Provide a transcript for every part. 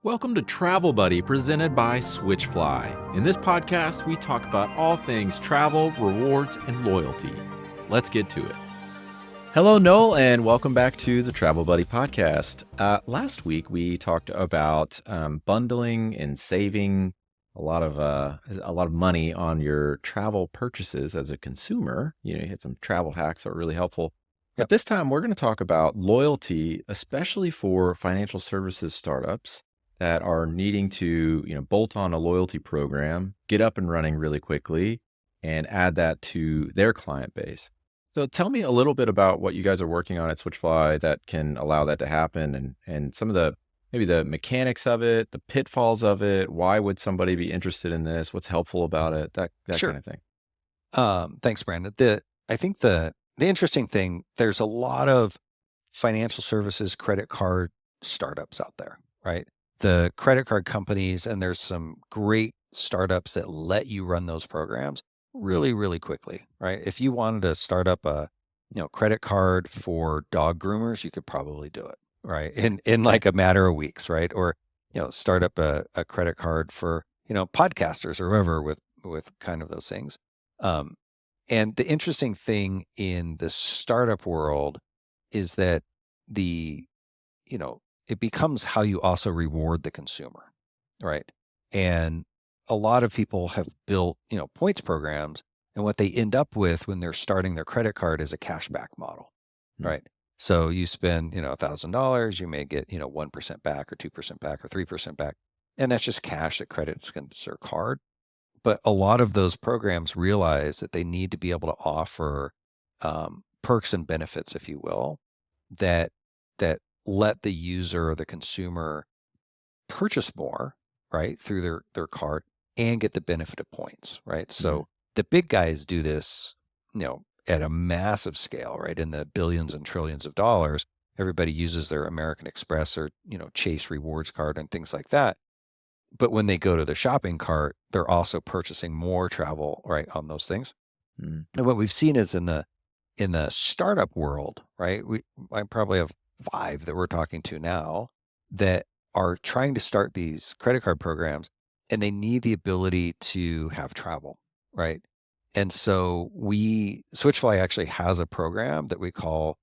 Welcome to Travel Buddy, presented by Switchfly. In this podcast, we talk about all things travel, rewards, and loyalty. Let's get to it. Hello, Nowell, and welcome back to the Travel Buddy podcast. Last week, we talked about bundling and saving a lot of money on your travel purchases as a consumer. You had some travel hacks that were really helpful. But this time, we're going to talk about loyalty, especially for financial services startups that are needing to, bolt on a loyalty program, get up and running really quickly, and add that to their client base. So tell me a little bit about what you guys are working on at Switchfly that can allow that to happen, and some of maybe the mechanics of it, the pitfalls of it. Why would somebody be interested in this? What's helpful about it? That Sure. kind of thing. Thanks, Brandon. I think the interesting thing, there's a lot of financial services credit card startups out there, right? The credit card companies, and there's some great startups that let you run those programs really, really quickly, right? If you wanted to start up a credit card for dog groomers, you could probably do it, right? In like a matter of weeks, right? Or start up a credit card for podcasters or whoever with kind of those things. And the interesting thing in the startup world is that it becomes how you also reward the consumer, right? And a lot of people have built, points programs, and what they end up with when they're starting their credit card is a cashback model, right? So you spend, $1,000, you may get, 1% back or 2% back or 3% back. And that's just cash that credits against their card. But a lot of those programs realize that they need to be able to offer perks and benefits, if you will, that let the user or the consumer purchase more, right, through their card and get the benefit of points, right? So the big guys do this, at a massive scale, right, in the billions and trillions of dollars. Everybody uses their American Express or Chase Rewards card and things like that. But when they go to the shopping cart, they're also purchasing more travel, right, on those things. And what we've seen is in the startup world, right, I probably have 5 that we're talking to now that are trying to start these credit card programs, and they need the ability to have travel, right? And so Switchfly actually has a program that we call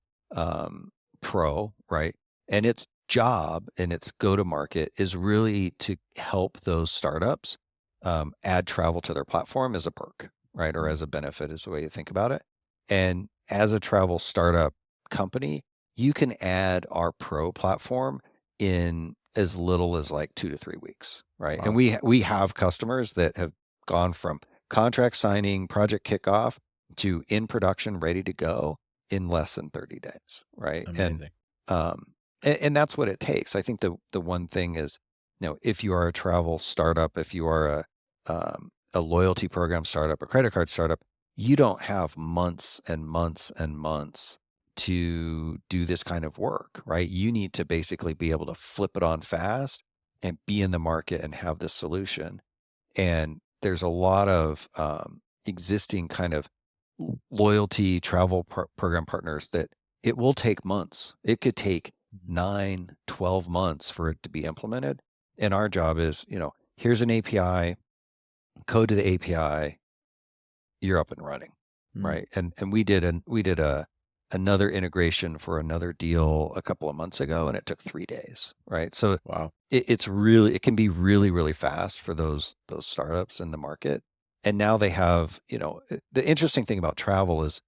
Pro, right? And its job and its go-to-market is really to help those startups add travel to their platform as a perk, right? Or as a benefit is the way you think about it. And as a travel startup company, you can add our Pro platform in as little as like 2 to 3 weeks, right? Wow. And we have customers that have gone from contract signing, project kickoff to in production, ready to go in less than 30 days, right? Amazing. And that's what it takes. I think the one thing is, if you are a travel startup, if you are a loyalty program startup, a credit card startup, you don't have months and months and months to do this kind of work, right? You need to basically be able to flip it on fast and be in the market and have this solution. And there's a lot of existing kind of loyalty travel program partners that it will take months. It could take 9, 12 months for it to be implemented. And our job is, here's an API, code to the API, you're up and running, right? And we did another integration for another deal a couple of months ago, and it took 3 days, right? So Wow. it can be really, really fast for those startups in the market. And now they have, the interesting thing about travel is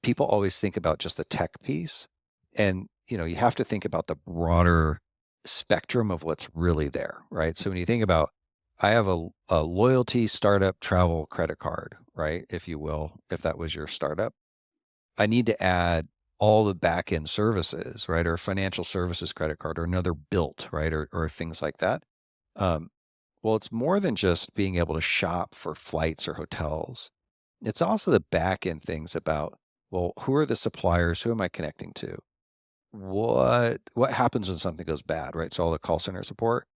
people always think about just the tech piece, and you have to think about the broader spectrum of what's really there, right? So when you think about, I have a loyalty startup travel credit card, right? If you will, if that was your startup, I need to add all the backend services, right? Or a financial services credit card or another built, right? Or things like that. Well, it's more than just being able to shop for flights or hotels. It's also the backend things about, well, who are the suppliers? Who am I connecting to? What happens when something goes bad, right? So all the call center support.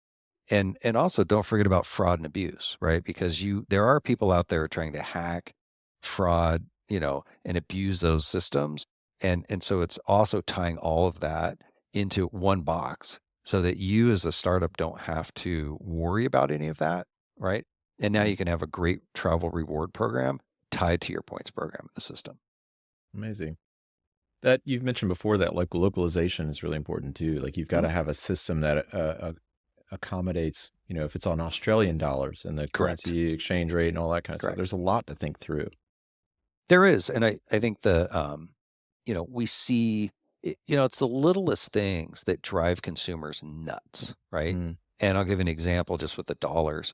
And also don't forget about fraud and abuse, right? Because there are people out there trying to hack, fraud, and abuse those systems. And so it's also tying all of that into one box so that you as a startup don't have to worry about any of that, right? And now Mm, you can have a great travel reward program tied to your points program in the system. amazing. That you've mentioned before that like localization is really important too. Like you've got Mhm. to have a system that accommodates, if it's on Australian dollars and the Correct. currency exchange rate and all that kind of stuff. Correct. There's a lot to think through. There is, and I think we see, it's the littlest things that drive consumers nuts, right? Mm, And I'll give an example just with the dollars.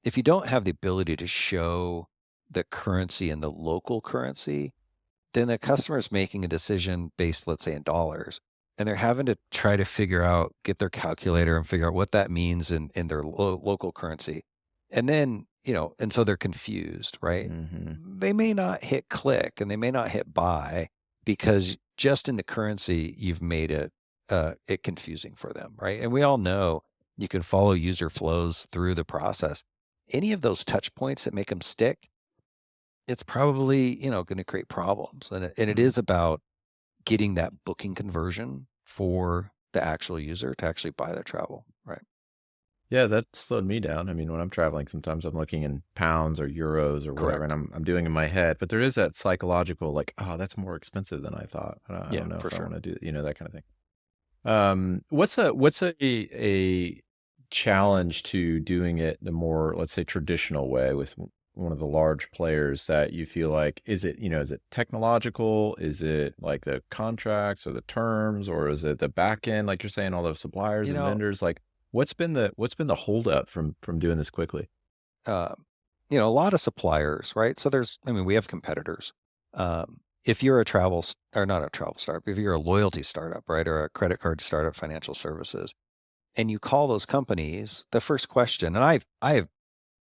If you don't have the ability to show the currency in the local currency, then the customer is making a decision based, let's say, in dollars, and they're having to try to get their calculator and figure out what that means in their local currency. And then, and so they're confused, right? hmm They may not hit click and they may not hit buy because just in the currency, you've made it confusing for them, right? And we all know you can follow user flows through the process. Any of those touch points that make them stick, it's probably, going to create problems. And it mm. is about getting that booking conversion for the actual user to actually buy their travel, right? Yeah, that slowed me down. I mean, when I'm traveling, sometimes I'm looking in pounds or euros or whatever, and Correct. I'm doing in my head. But there is that psychological, like, oh, that's more expensive than I thought. I Yeah, don't know for if I sure. want to do, that kind of thing. What's a challenge to doing it the more, let's say, traditional way with one of the large players that you feel like, is it technological? Is it like the contracts or the terms, or is it the back end, like you're saying, all those suppliers You and know, vendors? Like, what's been the holdup from doing this quickly? uh, a lot of suppliers, right? So we have competitors. If you're or not a travel startup, if you're a loyalty startup, right, or a credit card startup, financial services, and you call those companies, the first question, and I have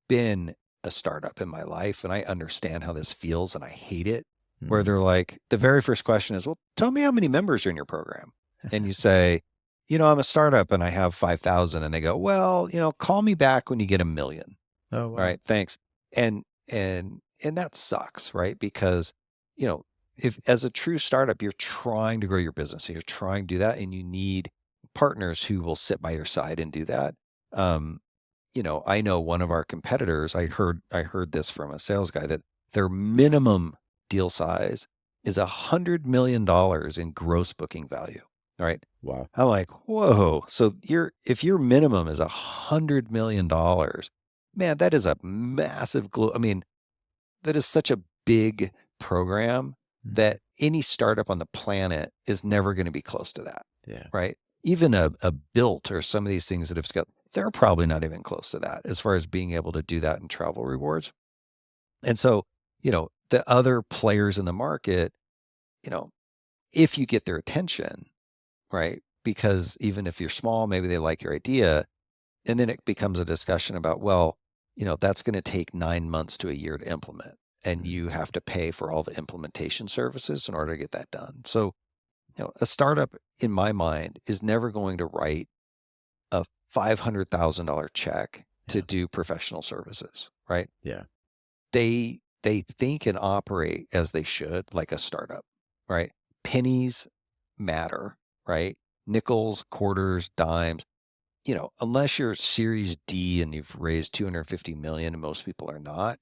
been a startup in my life and I understand how this feels and I hate it, where Hmm. they're like, the very first question is, well, tell me how many members are in your program. And you say, I'm a startup and I have 5,000. And they go, well, call me back when you get 1 million. Oh All wow. right, thanks. And that sucks, right? Because, you know, if as a true startup, you're trying to grow your business, and you're trying to do that, and you need partners who will sit by your side and do that. Um, I know one of our competitors, I heard this from a sales guy that their minimum deal size is $100 million in gross booking value. All right. Wow. I'm like, whoa. So if your minimum is $100 million, man, that is a massive I mean, that is such a big program Mhm. that any startup on the planet is never going to be close to that. Yeah. Right. Even a built or some of these things that have scaled, they're probably not even close to that as far as being able to do that in travel rewards. And so, the other players in the market, you know, if you get their attention, right? Because even if you're small, maybe they like your idea. And then it becomes a discussion about, well, that's going to take 9 months to a year to implement. And Mhm. you have to pay for all the implementation services in order to get that done. So, a startup in my mind is never going to write a $500,000 check to Yeah. do professional services, right? Yeah. They think and operate as they should, like a startup, right? Pennies matter, right? Nickels, quarters, dimes, unless you're Series D and you've raised 250 million, and most people are not,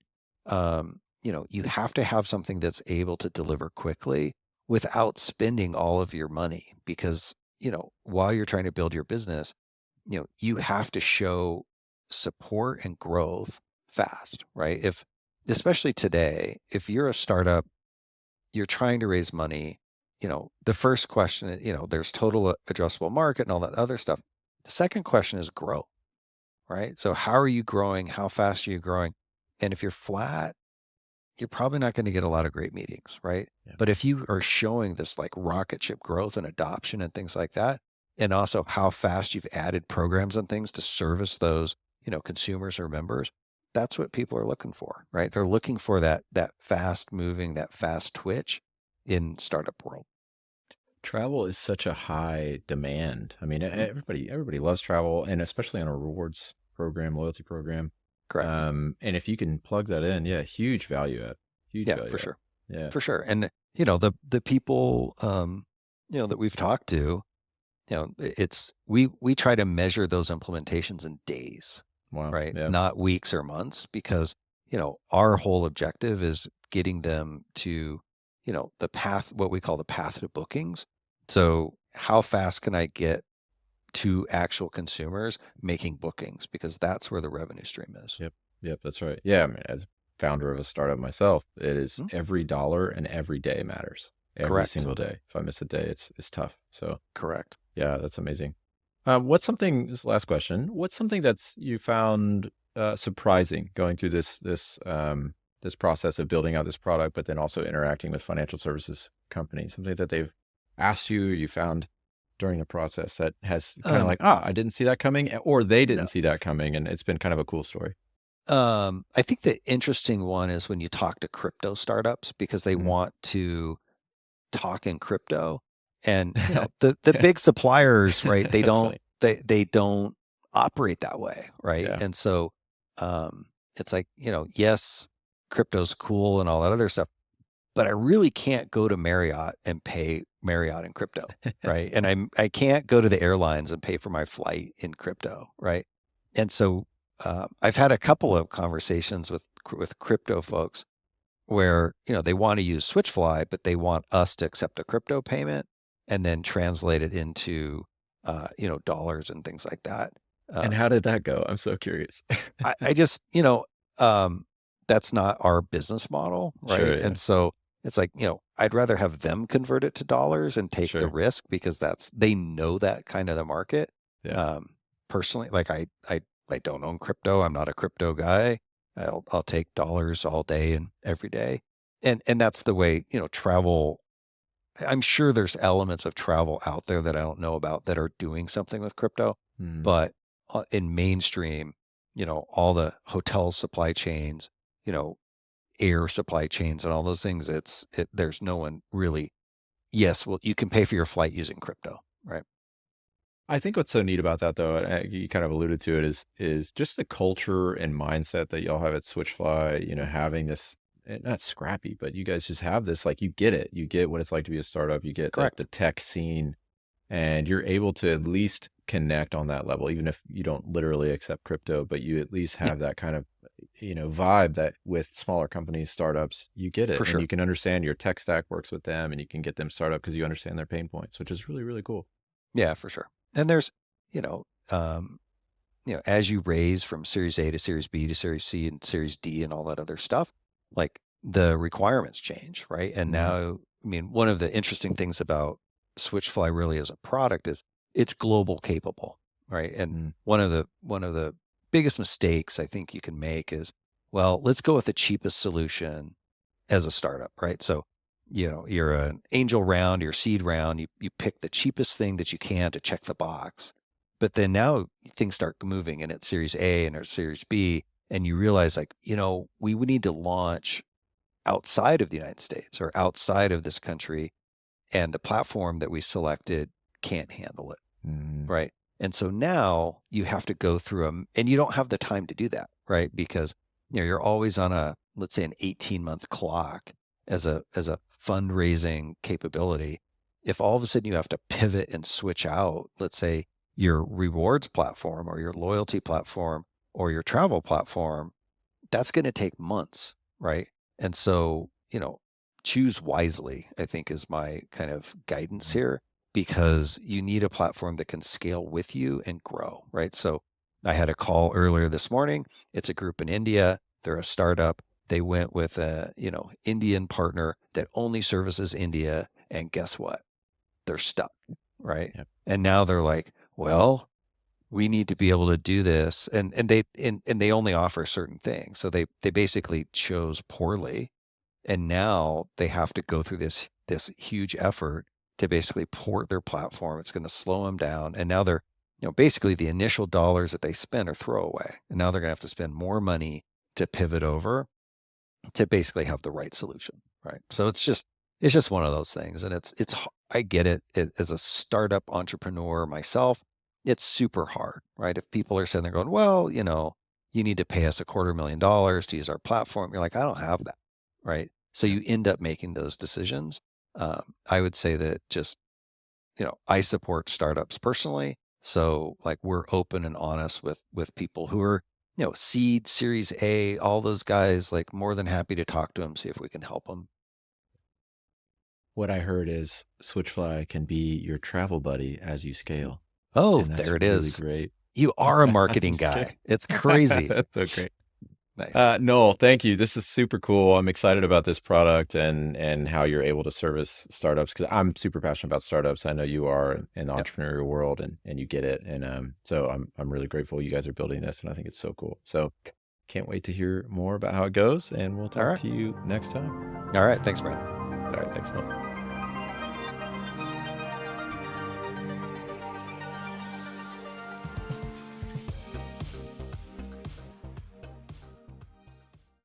you have to have something that's able to deliver quickly without spending all of your money because, while you're trying to build your business, you have to show support and growth fast, right? Especially today, if you're a startup, you're trying to raise money, the first question, there's total addressable market and all that other stuff. The second question is grow, right? So how are you growing? How fast are you growing? And if you're flat, you're probably not going to get a lot of great meetings, right? Yeah. But if you are showing this like rocket ship growth and adoption and things like that, and also how fast you've added programs and things to service those, consumers or members, that's what people are looking for, right? They're looking for that fast moving, that fast twitch in startup world. Travel is such a high demand. I mean, Mhm. everybody loves travel, and especially on a rewards program, loyalty program. Correct. And if you can plug that in, yeah, huge value add. Huge Yeah, value for add. sure. Yeah. For sure. And the people that we've talked to, it's we try to measure those implementations in days, Wow. right? Yeah. Not weeks or months, because our whole objective is getting them to the path, what we call the path to bookings. So how fast can I get to actual consumers making bookings, because that's where the revenue stream is. Yep. Yep. That's right. Yeah. I mean, as founder of a startup myself, it is Hmm? every dollar and every day matters. Every Correct. single day. If I miss a day, it's tough. So Correct. yeah, that's amazing. What's something? This is the last question. What's something that's you found surprising going through this process of building out this product, but then also interacting with financial services companies? Something that they've asked you, or you found during the process that has kind of Um, like, I didn't see that coming, or they no. didn't see that coming, and it's been kind of a cool story. I think the interesting one is when you talk to crypto startups, because they Mm. want to talk in crypto, and the big suppliers, right? They That's don't funny. they don't operate that way, right? Yeah. And so it's like, yes, crypto's cool and all that other stuff, but I really can't go to Marriott and pay Marriott in crypto, right? And I can't go to the airlines and pay for my flight in crypto, right? And so I've had a couple of conversations with crypto folks where they want to use Switchfly, but they want us to accept a crypto payment and then translate it into dollars and things like that. And how did that go? I'm so curious. I just that's not our business model, Sure. right? Yeah. And so it's like, I'd rather have them convert it to dollars and take the Sure. risk, because they know that kind of the market. Yeah. Personally, like I don't own crypto. I'm not a crypto guy. I'll take dollars all day and every day. And that's the way, travel. I'm sure there's elements of travel out there that I don't know about that are doing something with crypto, Mm. but in mainstream, all the hotel supply chains, you know, air supply chains and all those things, there's no one really. Yes, well, you can pay for your flight using crypto, right? I think what's so neat about that, though, and you kind of alluded to it, is just the culture and mindset that y'all have at Switchfly. Having this, not scrappy, but you guys just have this. Like, you get it. You get what it's like to be a startup. You get Correct. the tech scene, and you're able to at least connect on that level, even if you don't literally accept crypto, but you at least Yeah, have that kind of vibe that with smaller companies, startups, you get it, for and sure. you can understand your tech stack works with them, and you can get them started up because you understand their pain points, which is really, really cool. Yeah, for sure. And there's, you know, um, as you raise from Series A to Series B to Series C and Series D and all that other stuff, like the requirements change, right? And Mhm. now, I mean, one of the interesting things about Switchfly really as a product is it's global capable, right? And Mm. one of the biggest mistakes I think you can make is, well, let's go with the cheapest solution as a startup, right? So, you're an angel round, your seed round, you pick the cheapest thing that you can to check the box. But then now things start moving and it's Series A and it's Series B, and you realize, like, we would need to launch outside of the United States or outside of this country, and the platform that we selected can't handle it, Mm. right? And so now you have to go through them, and you don't have the time to do that, right? Because you're always on let's say an 18-month clock as a fundraising capability. If all of a sudden you have to pivot and switch out, let's say your rewards platform or your loyalty platform or your travel platform, that's going to take months, right? And so, choose wisely, I think, is my kind of guidance Mhm. here, because you need a platform that can scale with you and grow, right? So I had a call earlier this morning. It's a group in India. They're a startup. They went with a, Indian partner that only services India. And guess what? They're stuck, right? Yep. And now they're like, well, we need to be able to do this, and they only offer certain things, so they basically chose poorly, and now they have to go through this huge effort to basically port their platform. It's going to slow them down, and now they're basically the initial dollars that they spend are throwaway, and now they're going to have to spend more money to pivot over to basically have the right solution, right? So it's just one of those things, and I get it. As a startup entrepreneur myself, it's super hard, right? If people are sitting there going, well, you need to pay us $250,000 to use our platform, you're like, I don't have that, right? So Yep. you end up making those decisions. I would say that just I support startups personally. So like we're open and honest with people who are, seed, series A, all those guys, like more than happy to talk to them, see if we can help them. What I heard is Switchfly can be your travel buddy as you scale. Oh, And that's there it really is. great. You are a I'm marketing just kidding. guy. It's crazy. That's so great. Nice. Noel, thank you. This is super cool. I'm excited about this product and how you're able to service startups because I'm super passionate about startups. I know you are in the Yep. entrepreneurial world and you get it. And so I'm really grateful you guys are building this and I think it's so cool. So can't wait to hear more about how it goes and we'll All talk right. to you next time. All right. Thanks, Brad. All right, thanks, Noel.